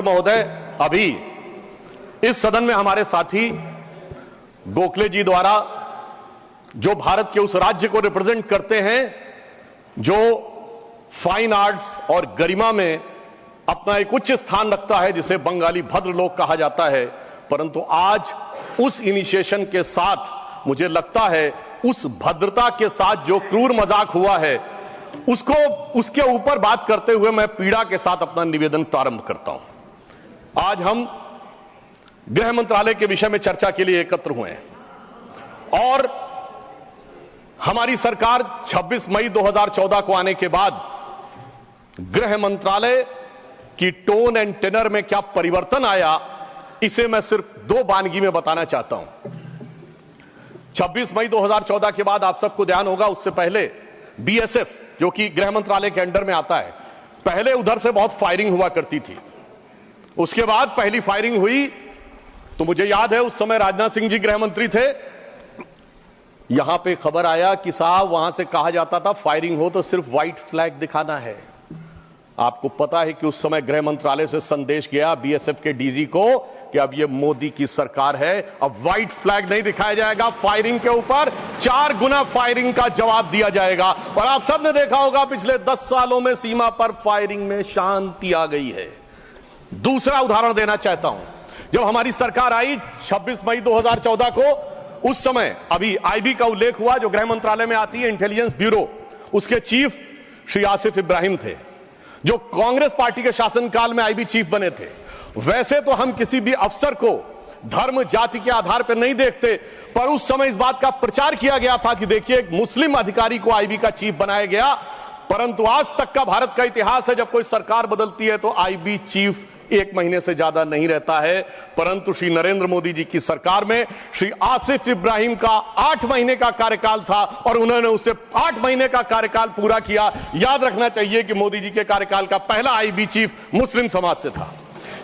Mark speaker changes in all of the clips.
Speaker 1: महोदय, अभी इस सदन में हमारे साथी गोखले जी द्वारा जो भारत के उस राज्य को रिप्रेजेंट करते हैं जो फाइन आर्ट्स और गरिमा में अपना एक उच्च स्थान रखता है, जिसे बंगाली भद्र लोक कहा जाता है, परंतु आज उस इनिशिएशन के साथ मुझे लगता है उस भद्रता के साथ जो क्रूर मजाक हुआ है उसके ऊपर बात करते हुए मैं पीड़ा के साथ अपना निवेदन प्रारंभ करता हूं। आज हम गृह मंत्रालय के विषय में चर्चा के लिए एकत्र हुए हैं और हमारी सरकार 26 मई 2014 को आने के बाद गृह मंत्रालय की टोन एंड टेनर में क्या परिवर्तन आया, इसे मैं सिर्फ दो वानगी में बताना चाहता हूं। 26 मई 2014 के बाद आप सबको ध्यान होगा, उससे पहले बीएसएफ जो कि गृह मंत्रालय के अंडर में आता है, पहले उधर से बहुत फायरिंग हुआ करती थी। उसके बाद पहली फायरिंग हुई तो मुझे याद है उस समय राजनाथ सिंह जी गृह मंत्री थे। यहां पे खबर आया कि साहब वहां से कहा जाता था फायरिंग हो तो सिर्फ व्हाइट फ्लैग दिखाना है। आपको पता है कि उस समय गृह मंत्रालय से संदेश गया बीएसएफ के डीजी को कि अब ये मोदी की सरकार है, अब व्हाइट फ्लैग नहीं दिखाया जाएगा, फायरिंग के ऊपर 4 गुना फायरिंग का जवाब दिया जाएगा। और आप सबने देखा होगा पिछले 10 सालों में सीमा पर फायरिंग में शांति आ गई है। दूसरा उदाहरण देना चाहता हूं, जब हमारी सरकार आई 26 मई 2014 को, उस समय अभी आईबी का उल्लेख हुआ जो गृह मंत्रालय में आती है, इंटेलिजेंस ब्यूरो, उसके चीफ श्री आसिफ इब्राहिम थे जो कांग्रेस पार्टी के शासनकाल में आईबी चीफ बने थे। वैसे तो हम किसी भी अफसर को धर्म जाति के आधार पर नहीं देखते, पर उस समय इस बात का प्रचार किया गया था कि देखिए एक मुस्लिम अधिकारी को आईबी का चीफ बनाया गया। परंतु आज तक का भारत का इतिहास है, जब कोई सरकार बदलती है तो आईबी चीफ 1 महीने से ज्यादा नहीं रहता है। परंतु श्री नरेंद्र मोदी जी की सरकार में श्री आसिफ इब्राहिम का 8 महीने का कार्यकाल था और उन्होंने उसे 8 महीने का कार्यकाल पूरा किया। याद रखना चाहिए कि मोदी जी के कार्यकाल का पहला आईबी चीफ मुस्लिम समाज से था।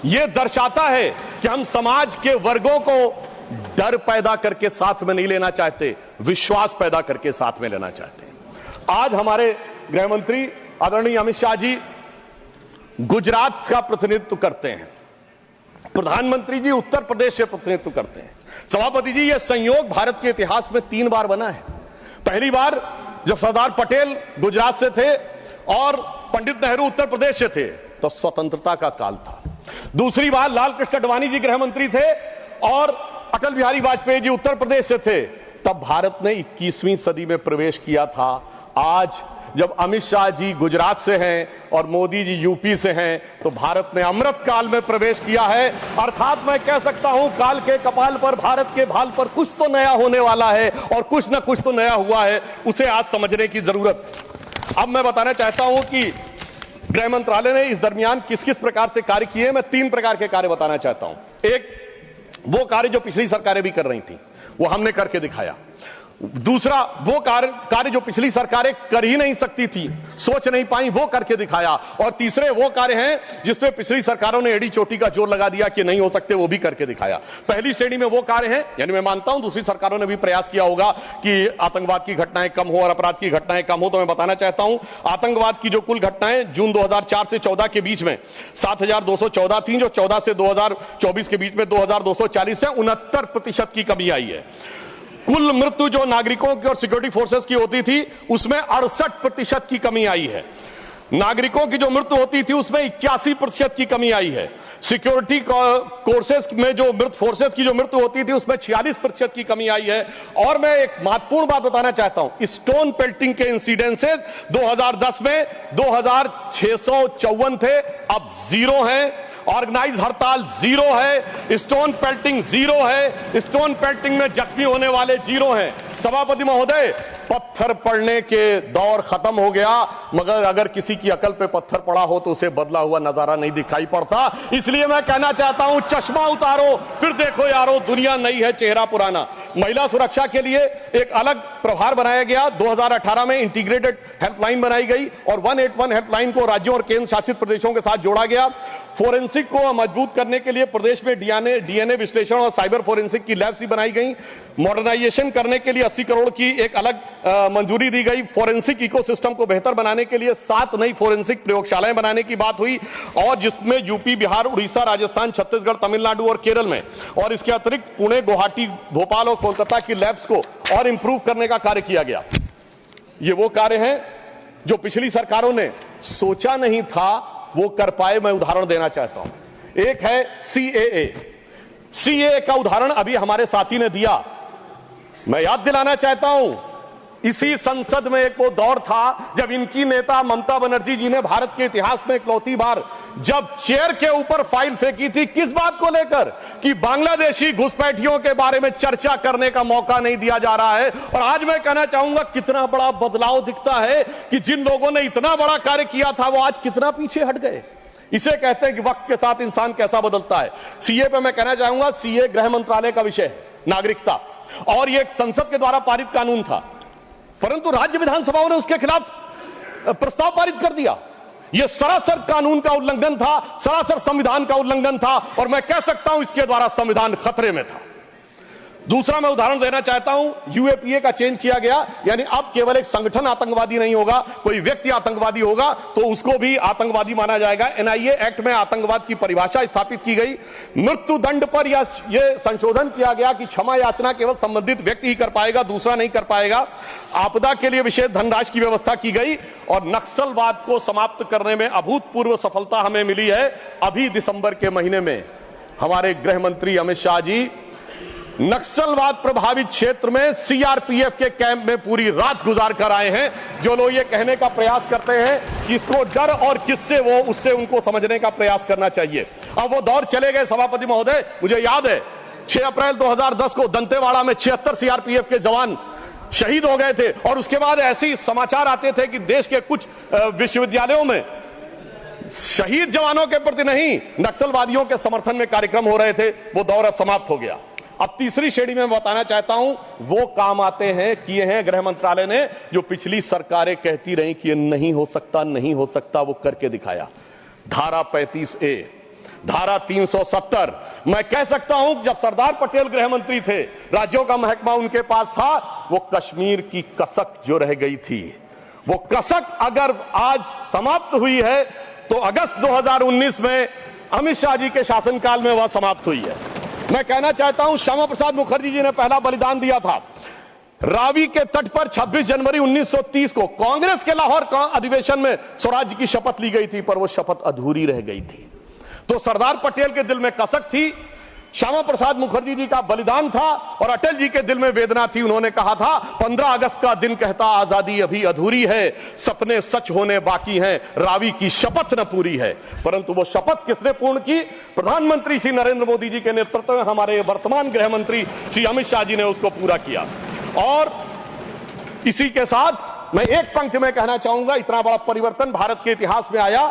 Speaker 1: यह दर्शाता है कि हम समाज के वर्गों को डर पैदा करके साथ में नहीं लेना चाहते, विश्वास पैदा करके साथ में लेना चाहते हैं। आज हमारे गृह मंत्री आदरणीय अमित शाह जी गुजरात का प्रतिनिधित्व करते हैं, प्रधानमंत्री जी उत्तर प्रदेश से प्रतिनिधित्व करते हैं। सभापति जी, यह संयोग भारत के इतिहास में 3 बार बना है। पहली बार जब सरदार पटेल गुजरात से थे और पंडित नेहरू उत्तर प्रदेश से थे तो स्वतंत्रता का काल था। दूसरी बार लाल कृष्ण आडवाणी जी गृह मंत्री थे और अटल बिहारी वाजपेयी जी उत्तर प्रदेश से थे, तब भारत ने 21वीं सदी में प्रवेश किया था। आज जब अमित शाह जी गुजरात से हैं और मोदी जी यूपी से हैं, तो भारत ने अमृत काल में प्रवेश किया है। अर्थात मैं कह सकता हूं काल के कपाल पर, भारत के भाल पर कुछ तो नया होने वाला है और कुछ ना कुछ तो नया हुआ है, उसे आज समझने की जरूरत। अब मैं बताना चाहता हूं कि गृह मंत्रालय ने इस दरमियान किस किस प्रकार से कार्य किए। मैं 3 प्रकार के कार्य बताना चाहता हूं। एक, वो कार्य जो पिछली सरकारें भी कर रही थी, वो हमने करके दिखाया। दूसरा, वो कार्य जो पिछली सरकारें कर ही नहीं सकती थी, सोच नहीं पाई, वो करके दिखाया। और तीसरे वो कार्य हैं जिसपे पिछली सरकारों ने एड़ी चोटी का जोर लगा दिया कि नहीं हो सकते, वो भी करके दिखाया। पहली श्रेणी में वो कार्य हैं, यानी मैं मानता हूं दूसरी सरकारों ने भी प्रयास किया होगा कि आतंकवाद की घटनाएं कम हो और अपराध की घटनाएं कम हो। तो मैं बताना चाहता हूं आतंकवाद की जो कुल घटनाएं जून 2004 से 14 के बीच में 7214 थी, जो 14 से 2024 के बीच में 2240 है, 69% की कमी आई है। कुल मृत्यु जो नागरिकों की और सिक्योरिटी फोर्सेस की होती थी उसमें 68% की कमी आई है। नागरिकों की जो मृत्यु होती थी उसमें 81% की कमी आई है। सिक्योरिटी कोर्सेस में जो फोर्सेस की जो मृत्यु होती थी उसमें 46% की कमी आई है। और मैं एक महत्वपूर्ण बात बताना चाहता हूं, स्टोन पेल्टिंग के इंसिडेंसेस 2010 में 2654 थे, अब 0 हैं। ऑर्गेनाइज हड़ताल 0 है, स्टोन पेल्टिंग 0 है, स्टोन पेल्टिंग में जख्मी होने वाले 0 हैं। सभापति महोदय, पत्थर पड़ने के दौर खत्म हो गया, मगर अगर किसी की अकल पे पत्थर पड़ा हो तो उसे बदला हुआ नजारा नहीं दिखाई पड़ता। इसलिए मैं कहना चाहता हूं चश्मा उतारो फिर देखो यारो, दुनिया नई है चेहरा पुराना। महिला सुरक्षा के लिए एक अलग प्रभार बनाया गया। 2018 में इंटीग्रेटेड हेल्पलाइन बनाई गई और 181 हेल्पलाइन को राज्यों और केंद्र शासित प्रदेशों के साथ जोड़ा गया। फोरेंसिक को मजबूत करने के लिए प्रदेश में डीएनए विश्लेषण और साइबर फोरेंसिक की लैब्स भी बनाई गई। मॉडर्नाइजेशन करने के लिए 80 करोड़ की एक अलग मंजूरी दी गई। फोरेंसिक इकोसिस्टम को बेहतर बनाने के लिए 7 नई फोरेंसिक प्रयोगशालाएं बनाने की बात हुई, और जिसमें यूपी, बिहार, उड़ीसा, राजस्थान, छत्तीसगढ़, तमिलनाडु और केरल में, और इसके अतिरिक्त पुणे, गुवाहाटी, भोपाल और कोलकाता की लैब्स को और इंप्रूव करने का कार्य किया गया। ये वो कार्य हैं जो पिछली सरकारों ने सोचा नहीं था वो कर पाए। मैं उदाहरण देना चाहता हूं। एक है सीएए का उदाहरण अभी हमारे साथी ने दिया। मैं याद दिलाना चाहता हूं, इसी संसद में एक वो दौर था जब इनकी नेता ममता बनर्जी जी ने भारत के इतिहास में इकलौती बार जब चेयर के ऊपर फाइल फेंकी थी, किस बात को लेकर कि बांग्लादेशी घुसपैठियों के बारे में चर्चा करने का मौका नहीं दिया जा रहा है। और आज मैं कहना चाहूंगा कितना बड़ा बदलाव दिखता है कि जिन लोगों ने इतना बड़ा कार्य किया था वो आज कितना पीछे हट गए। इसे कहते हैं कि वक्त के साथ इंसान कैसा बदलता है। सीए पे मैं कहना चाहूंगा, सीए गृह मंत्रालय का विषय है, नागरिकता, और ये एक संसद के द्वारा पारित कानून था, परंतु राज्य विधानसभाओं ने उसके खिलाफ प्रस्ताव पारित कर दिया। यह सरासर कानून का उल्लंघन था, सरासर संविधान का उल्लंघन था, और मैं कह सकता हूं इसके द्वारा संविधान खतरे में था। दूसरा मैं उदाहरण देना चाहता हूं, यूएपीए का चेंज किया गया, यानी अब केवल एक संगठन आतंकवादी नहीं होगा, कोई व्यक्ति आतंकवादी होगा तो उसको भी आतंकवादी माना जाएगा। एनआईए एक्ट में आतंकवाद की परिभाषा स्थापित की गई। मृत्यु दंड पर यह संशोधन किया गया कि क्षमा याचना केवल संबंधित व्यक्ति ही कर पाएगा, दूसरा नहीं कर पाएगा। आपदा के लिए विशेष धनराशि की व्यवस्था की गई, और नक्सलवाद को समाप्त करने में अभूतपूर्व सफलता हमें मिली है। अभी दिसंबर के महीने में हमारे गृह मंत्री अमित शाह जी नक्सलवाद प्रभावित क्षेत्र में सीआरपीएफ के कैंप में पूरी रात गुजार कर आए हैं। जो लोग ये कहने का प्रयास करते हैं कि इसको डर और किससे वो, उससे उनको समझने का प्रयास करना चाहिए। अब वो दौर चले गए सभापति महोदय। मुझे याद है 6 अप्रैल 2010 को दंतेवाड़ा में 76 सीआरपीएफ के जवान शहीद हो गए थे, और उसके बाद ऐसे समाचार आते थे कि देश के कुछ विश्वविद्यालयों में शहीद जवानों के प्रति नहीं, नक्सलवादियों के समर्थन में कार्यक्रम हो रहे थे। वो दौर अब समाप्त हो गया। अब तीसरी श्रेणी में बताना चाहता हूं, वो काम आते हैं, किए हैं गृह मंत्रालय ने, जो पिछली सरकारें कहती रही कि ये नहीं हो सकता, नहीं हो सकता, वो करके दिखाया। धारा 35A, धारा 370। मैं कह सकता हूं जब सरदार पटेल गृह मंत्री थे, राज्यों का महकमा उनके पास था, वो कश्मीर की कसक जो रह गई थी, वो कसक अगर आज समाप्त हुई है तो अगस्त 2019 में अमित शाह जी के शासनकाल में वह समाप्त हुई है। मैं कहना चाहता हूं, श्यामा प्रसाद मुखर्जी जी ने पहला बलिदान दिया था रावी के तट पर। 26 जनवरी 1930 को कांग्रेस के लाहौर अधिवेशन में स्वराज्य की शपथ ली गई थी, पर वो शपथ अधूरी रह गई थी। तो सरदार पटेल के दिल में कसक थी, श्यामा प्रसाद मुखर्जी जी का बलिदान था, और अटल जी के दिल में वेदना थी। उन्होंने कहा था 15 अगस्त का दिन कहता आजादी अभी अधूरी है, सपने सच होने बाकी हैं, रावी की शपथ न पूरी है। परंतु वो शपथ किसने पूर्ण की? प्रधानमंत्री श्री नरेंद्र मोदी जी के नेतृत्व में हमारे वर्तमान गृह मंत्री श्री अमित शाह जी ने उसको पूरा किया। और इसी के साथ मैं एक पंक्ति में कहना चाहूंगा, इतना बड़ा परिवर्तन भारत के इतिहास में आया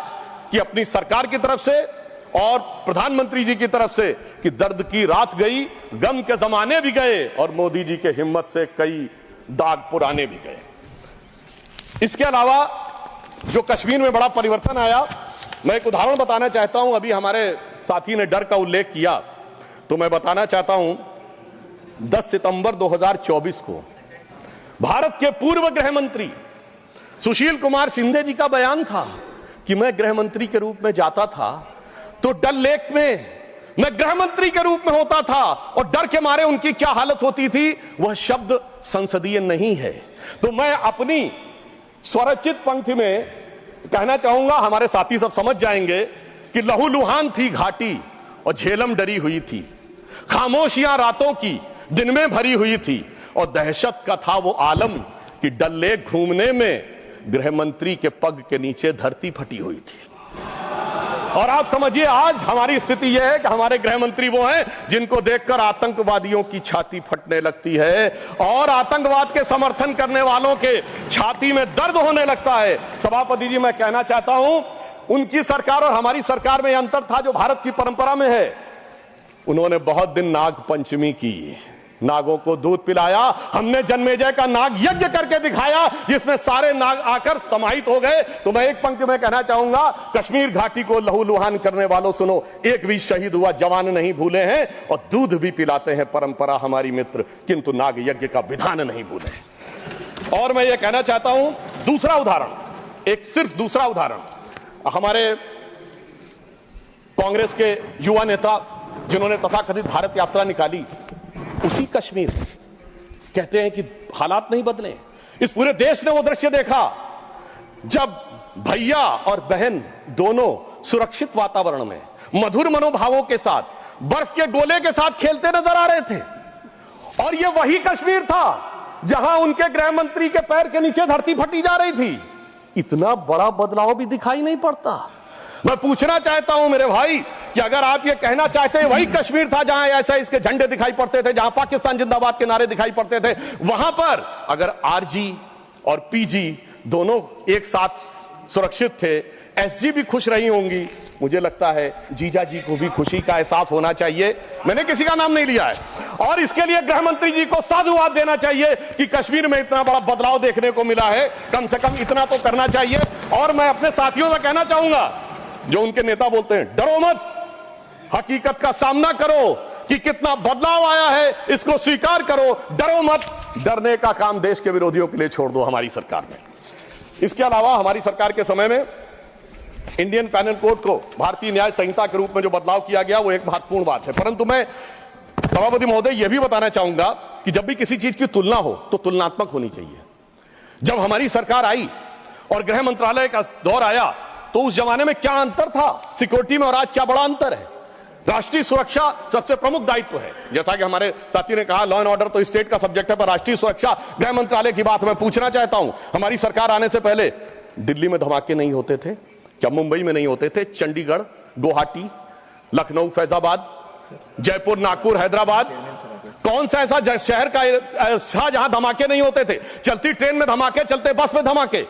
Speaker 1: कि अपनी सरकार की तरफ से और प्रधानमंत्री जी की तरफ से कि दर्द की रात गई, गम के जमाने भी गए, और मोदी जी के हिम्मत से कई दाग पुराने भी गए। इसके अलावा जो कश्मीर में बड़ा परिवर्तन आया, मैं एक उदाहरण बताना चाहता हूं। अभी हमारे साथी ने डर का उल्लेख किया, तो मैं बताना चाहता हूं 10 सितंबर 2024 को भारत के पूर्व गृह मंत्री सुशील कुमार शिंदे जी का बयान था कि मैं गृह मंत्री के रूप में जाता था तो डल लेक में मैं गृह मंत्री के रूप में होता था, और डर के मारे उनकी क्या हालत होती थी, वह शब्द संसदीय नहीं है। तो मैं अपनी स्वरचित पंक्ति में कहना चाहूंगा, हमारे साथी सब समझ जाएंगे कि लहूलुहान थी घाटी और झेलम डरी हुई थी, खामोशियां रातों की दिन में भरी हुई थी, और दहशत का था वो आलम कि डल लेक घूमने में गृह मंत्री के पग के नीचे धरती फटी हुई थी। और आप समझिए आज हमारी स्थिति यह है कि हमारे गृह मंत्री वो हैं जिनको देखकर आतंकवादियों की छाती फटने लगती है, और आतंकवाद के समर्थन करने वालों के छाती में दर्द होने लगता है। सभापति जी, मैं कहना चाहता हूं, उनकी सरकार और हमारी सरकार में यह अंतर था जो भारत की परंपरा में है। उन्होंने बहुत दिन नाग पंचमी की, नागों को दूध पिलाया, हमने जन्मेजय का नाग यज्ञ करके दिखाया जिसमें सारे नाग आकर समाहित हो गए। तो मैं एक पंक्ति में कहना चाहूंगा, कश्मीर घाटी को लहूलुहान करने वालों सुनो, एक भी शहीद हुआ जवान नहीं भूले हैं, और दूध भी पिलाते हैं परंपरा हमारी मित्र, किंतु नाग यज्ञ का विधान नहीं भूले। और मैं ये कहना चाहता हूं, दूसरा उदाहरण, एक सिर्फ दूसरा उदाहरण, हमारे कांग्रेस के युवा नेता जिन्होंने तथाकथित भारत यात्रा निकाली, उसी कश्मीर कहते हैं कि हालात नहीं बदले। इस पूरे देश ने वो दृश्य देखा जब भैया और बहन दोनों सुरक्षित वातावरण में मधुर मनोभावों के साथ बर्फ के गोले के साथ खेलते नजर आ रहे थे। और ये वही कश्मीर था जहां उनके गृह मंत्री के पैर के नीचे धरती फटी जा रही थी। इतना बड़ा बदलाव भी दिखाई नहीं पड़ता। मैं पूछना चाहता हूं मेरे भाई कि अगर आप ये कहना चाहते हैं वही कश्मीर था जहां ऐसा इसके झंडे दिखाई पड़ते थे, जहां पाकिस्तान जिंदाबाद के नारे दिखाई पड़ते थे, वहां पर अगर आरजी और पीजी दोनों एक साथ सुरक्षित थे, एसजी भी खुश रही होंगी, मुझे लगता है जीजा जी को भी खुशी का एहसास होना चाहिए। मैंने किसी का नाम नहीं लिया है। और इसके लिए गृह मंत्री जी को साधुवाद देना चाहिए कि कश्मीर में इतना बड़ा बदलाव देखने को मिला है, कम से कम इतना तो करना चाहिए। और मैं अपने साथियों से कहना चाहूंगा जो उनके नेता बोलते हैं डरो मत, हकीकत का सामना करो कि कितना बदलाव आया है, इसको स्वीकार करो, डरो मत। डरने का काम देश के विरोधियों के लिए छोड़ दो हमारी सरकार ने। इसके अलावा हमारी सरकार के समय में इंडियन पैनल कोड को भारतीय न्याय संहिता के रूप में जो बदलाव किया गया वो एक महत्वपूर्ण बात है। परंतु मैं सभापति महोदय यह भी बताना चाहूंगा कि जब भी किसी चीज की तुलना हो तो तुलनात्मक होनी चाहिए। जब हमारी सरकार आई और गृह मंत्रालय का दौर आया तो उस जमाने में क्या अंतर था सिक्योरिटी में और आज क्या बड़ा अंतर है। राष्ट्रीय सुरक्षा सबसे प्रमुख दायित्व है। जैसा कि हमारे साथी ने कहा, लॉ एंड ऑर्डर तो स्टेट का सब्जेक्ट है, पर राष्ट्रीय सुरक्षा गृह मंत्रालय की बात मैं पूछना चाहता हूं। हमारी सरकार आने से पहले दिल्ली में धमाके नहीं होते थे क्या? मुंबई में नहीं होते थे? चंडीगढ़, गुवाहाटी, लखनऊ, फैजाबाद, जयपुर, नागपुर, हैदराबाद, कौन सा ऐसा शहर का जहां धमाके नहीं होते थे? चलती ट्रेन में धमाके, चलते बस में धमाके,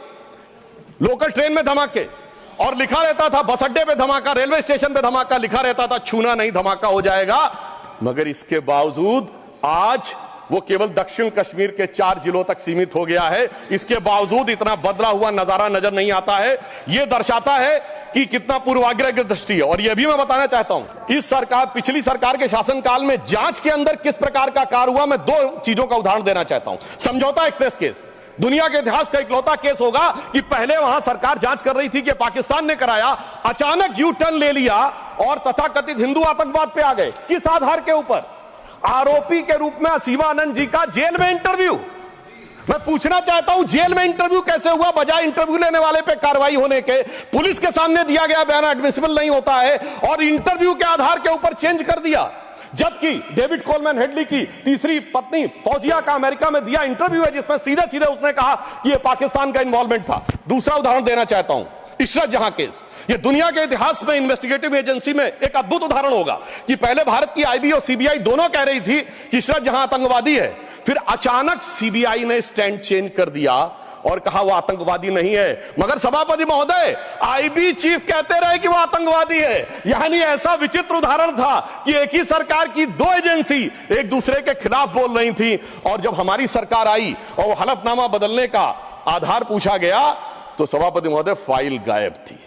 Speaker 1: लोकल ट्रेन में धमाके, और लिखा रहता था बस अड्डे पे धमाका, रेलवे स्टेशन पे धमाका, लिखा रहता था छूना नहीं, धमाका हो जाएगा। मगर इसके बावजूद आज वो केवल दक्षिण कश्मीर के 4 जिलों तक सीमित हो गया है। इसके बावजूद इतना बदला हुआ नजारा नजर नहीं आता है। यह दर्शाता है कि कितना पूर्वाग्रह की दृष्टि है। और यह भी मैं बताना चाहता हूं, इस सरकार, पिछली सरकार के शासनकाल में जांच के अंदर किस प्रकार का कार्य हुआ, मैं 2 चीजों का उदाहरण देना चाहता हूं। समझौता एक्सप्रेस केस दुनिया के इतिहास का इकलौता केस होगा कि पहले वहां सरकार जांच कर रही थी कि पाकिस्तान ने कराया, अचानक यू टर्न ले लिया और तथाकथित हिंदू आतंकवाद पे आ गए। किस आधार के ऊपर? आरोपी के रूप में असीमा आनंद जी का जेल में इंटरव्यू। मैं पूछना चाहता हूं जेल में इंटरव्यू कैसे हुआ? बजाय इंटरव्यू लेने वाले पे कार्रवाई होने के पुलिस के सामने दिया गया बयान एडमिसिबल नहीं होता है और इंटरव्यू के आधार के ऊपर चेंज कर दिया। जबकि डेविड कोलमैन हेडली की तीसरी पत्नी फौजिया का अमेरिका में दिया इंटरव्यू है जिसमें सीधे सीधे उसने कहा कि यह पाकिस्तान का इन्वॉल्वमेंट था। दूसरा उदाहरण देना चाहता हूं, इशरत जहां केस। यह दुनिया के इतिहास में इन्वेस्टिगेटिव एजेंसी में एक अद्भुत उदाहरण होगा कि पहले भारत की आईबी और सीबीआई दोनों कह रही थी कि इशरत जहां आतंकवादी है, फिर अचानक सीबीआई ने स्टैंड चेंज कर दिया और कहा वो आतंकवादी नहीं है। मगर सभापति महोदय, आईबी चीफ कहते रहे कि वो आतंकवादी है। यानी ऐसा विचित्र उदाहरण था कि एक ही सरकार की 2 एजेंसी एक दूसरे के खिलाफ बोल रही थी। और जब हमारी सरकार आई और वो हलफनामा बदलने का आधार पूछा गया तो सभापति महोदय फाइल गायब थी।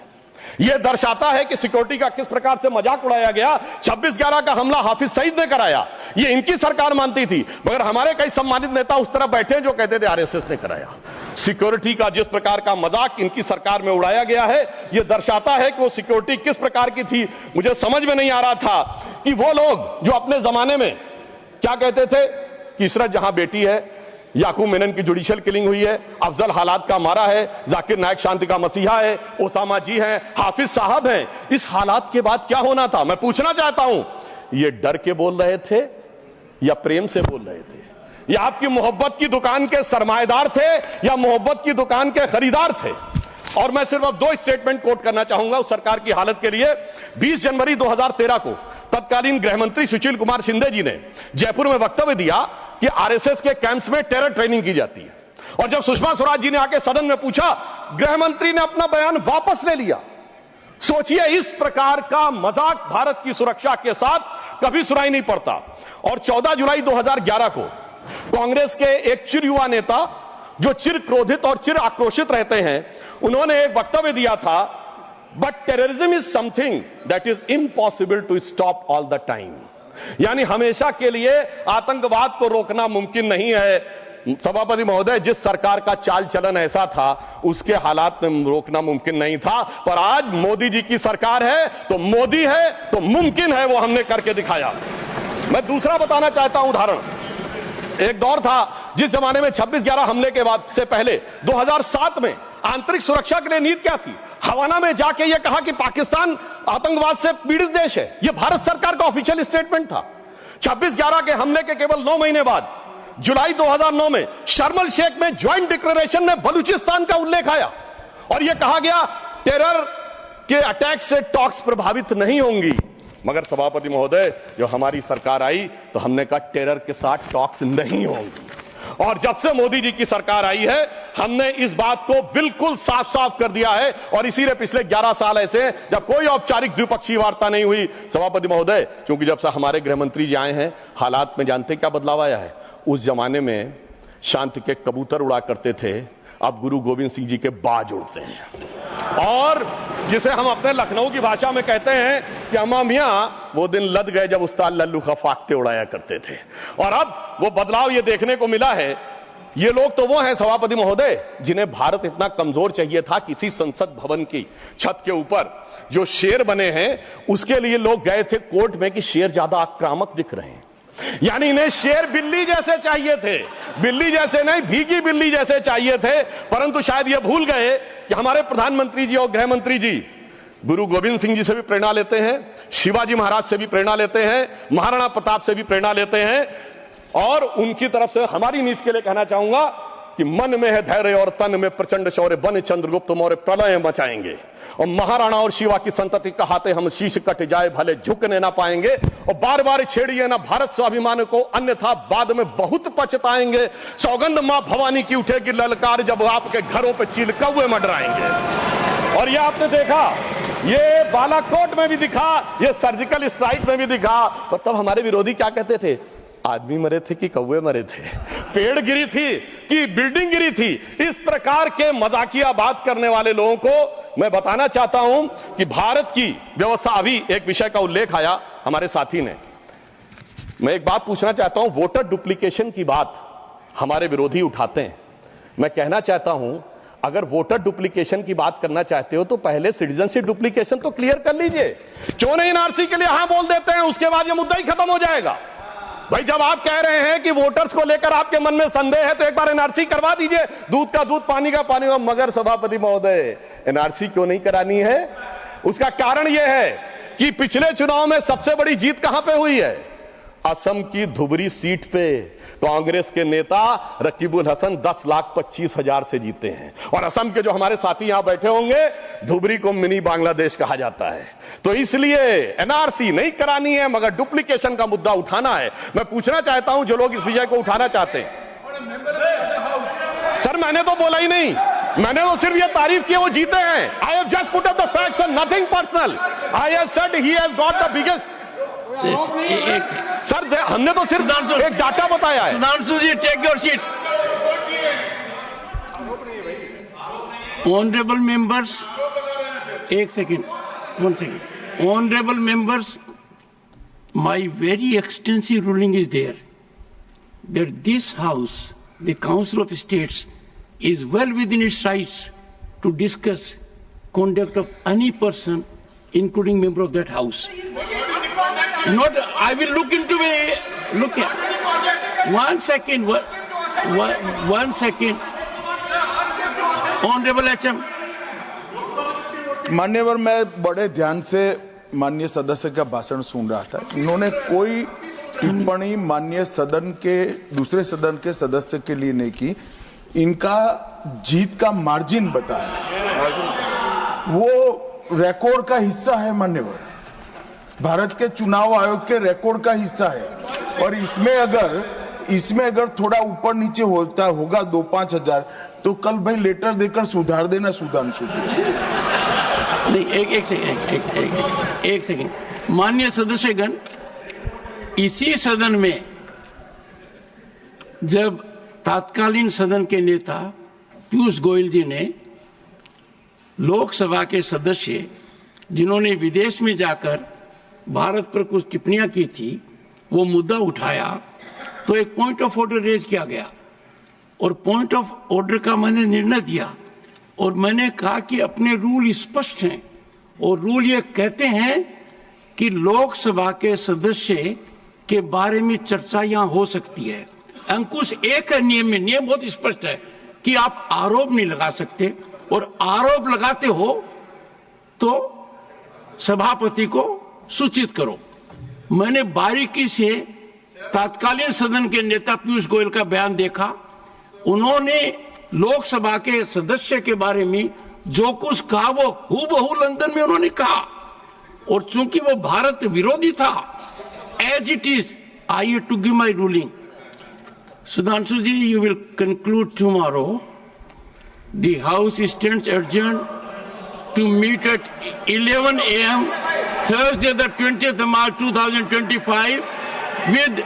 Speaker 1: यह दर्शाता है कि सिक्योरिटी का किस प्रकार से मजाक उड़ाया गया। 26/11 का हमला हाफिज सईद ने कराया, यह इनकी सरकार मानती थी, मगर हमारे कई सम्मानित नेता उस तरफ बैठे हैं जो कहते थे आरएसएस ने कराया। सिक्योरिटी का जिस प्रकार का मजाक इनकी सरकार में उड़ाया गया है, यह दर्शाता है कि वो सिक्योरिटी किस प्रकार की थी। मुझे समझ में नहीं आ रहा था कि वो लोग जो अपने जमाने में क्या कहते थे कि इशरत जहां बेटी है, याकूब मेनन की जुडिशियल किलिंग हुई है, अफजल हालात का मारा है, जाकिर नायक शांति का मसीहा है, ओसामा जी हैं, हाफिज साहब हैं। इस हालात के बाद क्या होना था? मैं पूछना चाहता हूं, ये डर के बोल रहे थे या प्रेम से बोल रहे थे? या आपकी मोहब्बत की दुकान के सरमाएदार थे या मोहब्बत की दुकान के खरीदार थे? और मैं सिर्फ अब 2 स्टेटमेंट कोट करना चाहूंगा उस सरकार की हालत के लिए। 20 जनवरी 2013 को तत्कालीन गृह मंत्री सुशील कुमार शिंदे जी ने जयपुर में वक्तव्य दिया कि आरएसएस के कैंप्स में टेरर ट्रेनिंग की जाती है। और जब सुषमा स्वराज जी ने आके सदन में पूछा, गृह मंत्री ने अपना बयान वापस ले लिया। सोचिए, इस प्रकार का मजाक भारत की सुरक्षा के साथ कभी सुनाई नहीं पड़ता। और 14 जुलाई 2011 को कांग्रेस के एक चिर युवा नेता जो चिर क्रोधित और चिर आक्रोशित रहते हैं, उन्होंने एक वक्तव्य दिया था, but terrorism is something that is impossible to stop all the time. यानी हमेशा के लिए आतंकवाद को रोकना मुमकिन नहीं है। सभापति महोदय, जिस सरकार का चाल चलन ऐसा था, उसके हालात में रोकना मुमकिन नहीं था, पर आज मोदी जी की सरकार है तो मोदी है तो मुमकिन है, वो हमने करके दिखाया। मैं दूसरा बताना चाहता हूं उदाहरण। एक दौर था जिस जमाने में 26/11 हमले के बाद से पहले 2007 में आंतरिक सुरक्षा के लिए नीति क्या थी? हवाना में जाके यह कहा कि पाकिस्तान आतंकवाद से पीड़ित देश है। यह भारत सरकार का ऑफिशियल स्टेटमेंट था। 26/11 के हमले के केवल 9 महीने बाद जुलाई 2009 में शर्म एल शेख में ज्वाइंट डिक्लेरेशन में बलूचिस्तान का उल्लेख आया और यह कहा गया टेरर के अटैक से टॉक्स प्रभावित नहीं होंगी। मगर सभापति महोदय, जो हमारी सरकार आई तो हमने कहा टेरर के साथ टॉक्स नहीं होंगी। और जब से मोदी जी की सरकार आई है, हमने इस बात को बिल्कुल साफ साफ कर दिया है। और इसीलिए पिछले 11 साल ऐसे जब कोई औपचारिक द्विपक्षीय वार्ता नहीं हुई, सभापति महोदय, क्योंकि जब से हमारे गृह मंत्री जी आए हैं, हालात में जानते क्या बदलाव आया है? उस जमाने में शांति के कबूतर उड़ा करते थे, अब गुरु गोविंद सिंह जी के बाज उड़ते हैं। और जिसे हम अपने लखनऊ की भाषा में कहते हैं कि अम्मा मियां वो दिन लद गए जब उस्ताद लल्लू खा फाख्ते उड़ाया करते थे। और अब वो बदलाव ये देखने को मिला है। ये लोग तो वो हैं सभापति महोदय, जिन्हें भारत इतना कमजोर चाहिए था, किसी संसद भवन की छत के ऊपर जो शेर बने हैं उसके लिए लोग गए थे कोर्ट में कि शेर ज्यादा आक्रामक दिख रहे हैं। यानी इन्हें शेर बिल्ली जैसे चाहिए थे, बिल्ली जैसे नहीं, भीगी बिल्ली जैसे चाहिए थे। परंतु शायद ये भूल गए कि हमारे प्रधानमंत्री जी और गृह मंत्री जी गुरु गोविंद सिंह जी से भी प्रेरणा लेते हैं, शिवाजी महाराज से भी प्रेरणा लेते हैं, महाराणा प्रताप से भी प्रेरणा लेते हैं। और उनकी तरफ से हमारी नीति के लिए कहना चाहूंगा कि मन में है धैर्य और तन में प्रचंड शौर्य, बन चंद्रगुप्त मौर्य प्रलय मचाएंगे। और महाराणा और शिवा की संतति कहाते हम शीश कट जाए भले झुकने ना पाएंगे। और बार बार छेड़िए ना भारत स्वाभिमान को, अन्यथा बाद में बहुत पछताएंगे। सौगंध मां भवानी की उठेगी ललकार, जब आपके घरों पे चील कौवे मंडराएंगे। और ये आपने देखा, ये बालाकोट में भी दिखा, ये सर्जिकल स्ट्राइक में भी दिखा। पर तब हमारे विरोधी क्या कहते थे? आदमी मरे थे कि कौवे मरे थे, पेड़ गिरी थी कि बिल्डिंग गिरी थी। इस प्रकार के मजाकिया बात करने वाले लोगों को मैं बताना चाहता हूं कि भारत की व्यवस्था, अभी एक विषय का उल्लेख आया हमारे साथी ने, मैं एक बात पूछना चाहता हूं। वोटर डुप्लीकेशन की बात हमारे विरोधी उठाते हैं। मैं कहना चाहता हूं, अगर वोटर डुप्लीकेशन की बात करना चाहते हो तो पहले सिटीजनशिप डुप्लीकेशन तो क्लियर कर लीजिए। क्यों नहीं एनआरसी के लिए हां बोल देते हैं, उसके बाद यह मुद्दा ही खत्म हो जाएगा। भाई, जब आप कह रहे हैं कि वोटर्स को लेकर आपके मन में संदेह है तो एक बार एनआरसी करवा दीजिए, दूध का दूध पानी का पानी। मगर सभापति महोदय, एनआरसी क्यों नहीं करानी है? उसका कारण यह है कि पिछले चुनाव में सबसे बड़ी जीत कहां पे हुई है? असम की धुबरी सीट पे कांग्रेस के नेता रकीबुल हसन 10,25,000 से जीते हैं। और असम के जो हमारे साथी यहां बैठे होंगे, धुबरी को मिनी बांग्लादेश कहा जाता है। तो इसलिए एनआरसी नहीं करानी है, मगर डुप्लीकेशन का मुद्दा उठाना है। मैं पूछना चाहता हूं जो लोग इस विषय को उठाना चाहते हैं। सर, मैंने तो बोला ही नहीं, मैंने तो सिर्फ ये तारीफ की वो जीते हैं। I have just put up the facts and nothing personal. I have said he has got the biggest. Sir, हमने तो सिर्फ एक डाटा बताया है।
Speaker 2: Sudhanshu ji, take your seat. Honourable members, एक second, 1 second. Honorable members, my very extensive ruling is there that this House, the Council of States, is well within its rights to discuss conduct of any person, including member of that House. Not, I will look into it. Look here. 1 second. 1 second. Honorable HM.
Speaker 3: मान्यवर, मैं बड़े ध्यान से माननीय सदस्य का भाषण सुन रहा था। इन्होंने कोई टिप्पणी माननीय सदन के दूसरे सदन के सदस्य के लिए नहीं की। इनका जीत का मार्जिन बताया, वो रिकॉर्ड का हिस्सा है मान्यवर, भारत के चुनाव आयोग के रिकॉर्ड का हिस्सा है। और इसमें अगर थोड़ा ऊपर नीचे होता होगा 2-5 हजार, तो कल भाई लेटर देकर सुधार देना सुधांशु।
Speaker 2: नहीं, एक सेकंड। माननीय सदस्यगण, इसी सदन में जब तत्कालीन सदन के नेता पीयूष गोयल जी ने लोकसभा के सदस्य जिन्होंने विदेश में जाकर भारत पर कुछ टिप्पणियां की थी वो मुद्दा उठाया तो एक पॉइंट ऑफ ऑर्डर रेज किया गया और पॉइंट ऑफ ऑर्डर का मैंने निर्णय दिया और मैंने कहा कि अपने रूल स्पष्ट हैं और रूल ये कहते हैं कि लोकसभा के सदस्य के बारे में चर्चा यहां हो सकती है। अंकुश एक है नियम में, नियम बहुत स्पष्ट है कि आप आरोप नहीं लगा सकते और आरोप लगाते हो तो सभापति को सूचित करो। मैंने बारीकी से तत्कालीन सदन के नेता पीयूष गोयल का बयान देखा। उन्होंने लोकसभा के सदस्य के बारे में जो कुछ कहा वो हूबहू लंदन में उन्होंने कहा और चूंकि वो भारत विरोधी था, as it is I have to give my ruling. Sudhanshu ji, you will conclude tomorrow. The House stands adjourned to meet at 11 a.m. Thursday, the 20th of March 2025 with